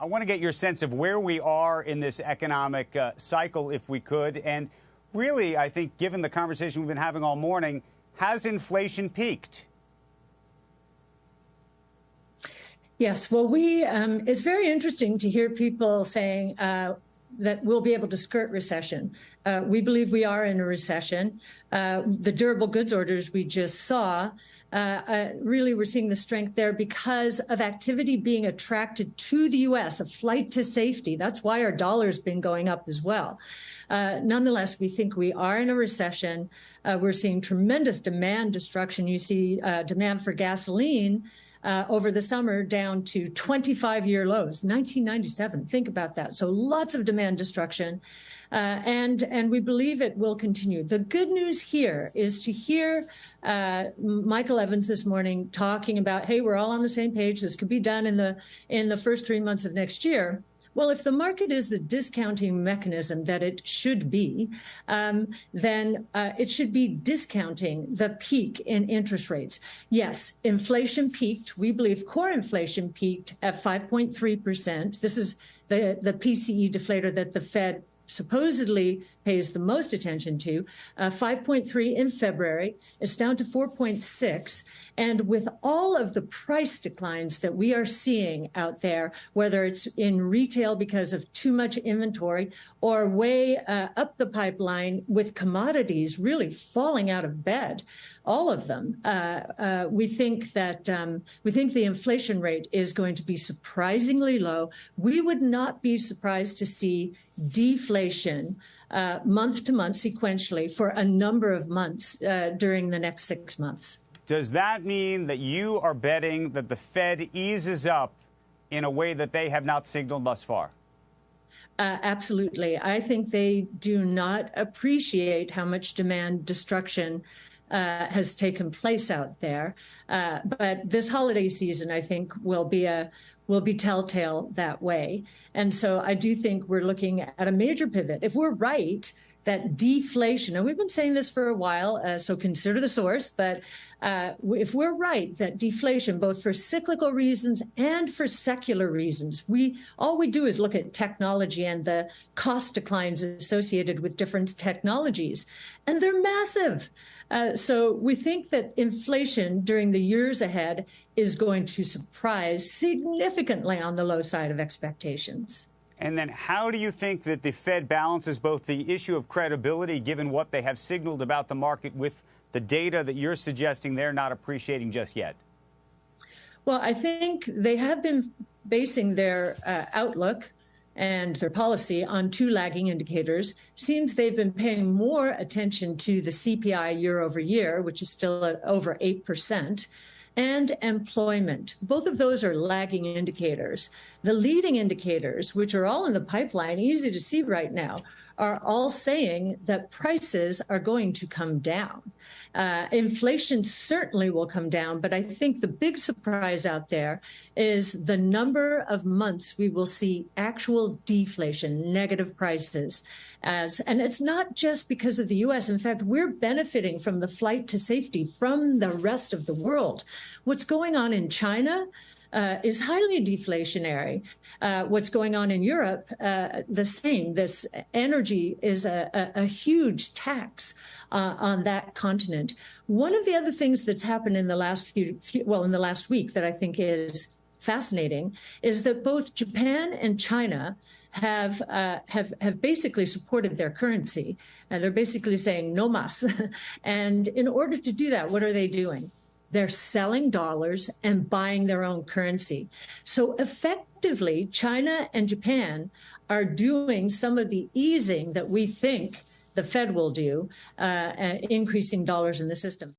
I want to get your sense of where we are in this economic cycle, if we could. And really, I think, given the conversation we've been having all morning, has inflation peaked? Yes. Well, it's very interesting to hear people saying that we'll be able to skirt recession. We believe we are in a recession. The durable goods orders we just saw, really we're seeing the strength there because of activity being attracted to the U.S., a flight to safety. That's why our dollar's been going up as well. Nonetheless, we think we are in a recession. We're seeing tremendous demand destruction. You see demand for gasoline over the summer down to 25-year lows, 1997. Think about that. So lots of demand destruction. And we believe it will continue. The good news here is to hear Michael Evans this morning talking about, hey, we're all on the same page. This could be done in the first 3 months of next year. Well, if the market is the discounting mechanism that it should be, then it should be discounting the peak in interest rates. Yes, inflation peaked. We believe core inflation peaked at 5.3%. This is the PCE deflator that the Fed supposedly pays the most attention to, 5.3 in February. It's down to 4.6. And with all of the price declines that we are seeing out there, whether it's in retail because of too much inventory or way up the pipeline with commodities really falling out of bed, all of them, we think the inflation rate is going to be surprisingly low. We would not be surprised to see deflation month to month sequentially for a number of months during the next 6 months. Does that mean that you are betting that the Fed eases up in a way that they have not signaled thus far? Absolutely. I think they do not appreciate how much demand destruction has taken place out there. But this holiday season, I think, will be telltale that way. And so I do think we're looking at a major pivot. If we're right that deflation, and we've been saying this for a while, so consider the source, but if we're right that deflation, both for cyclical reasons and for secular reasons, all we do is look at technology and the cost declines associated with different technologies, and they're massive. So we think that inflation during the years ahead is going to surprise significantly on the low side of expectations. And then how do you think that the Fed balances both the issue of credibility, given what they have signaled about the market, with the data that you're suggesting they're not appreciating just yet? Well, I think they have been basing their outlook and their policy on two lagging indicators. Seems they've been paying more attention to the CPI year over year, which is still at over 8%, and employment. Both of those are lagging indicators. The leading indicators, which are all in the pipeline, easy to see right now, are all saying that prices are going to come down. Inflation certainly will come down, but I think the big surprise out there is the number of months we will see actual deflation, negative prices. And it's not just because of the U.S. In fact, we're benefiting from the flight to safety from the rest of the world. What's going on in China is highly deflationary. What's going on in Europe, the same. This energy is a huge tax on that continent. One of the other things that's happened in the last in the last week that I think is fascinating is that both Japan and China have basically supported their currency, and they're basically saying no mas. And in order to do that, what are they doing? They're selling dollars and buying their own currency. So effectively, China and Japan are doing some of the easing that we think the Fed will do, increasing dollars in the system.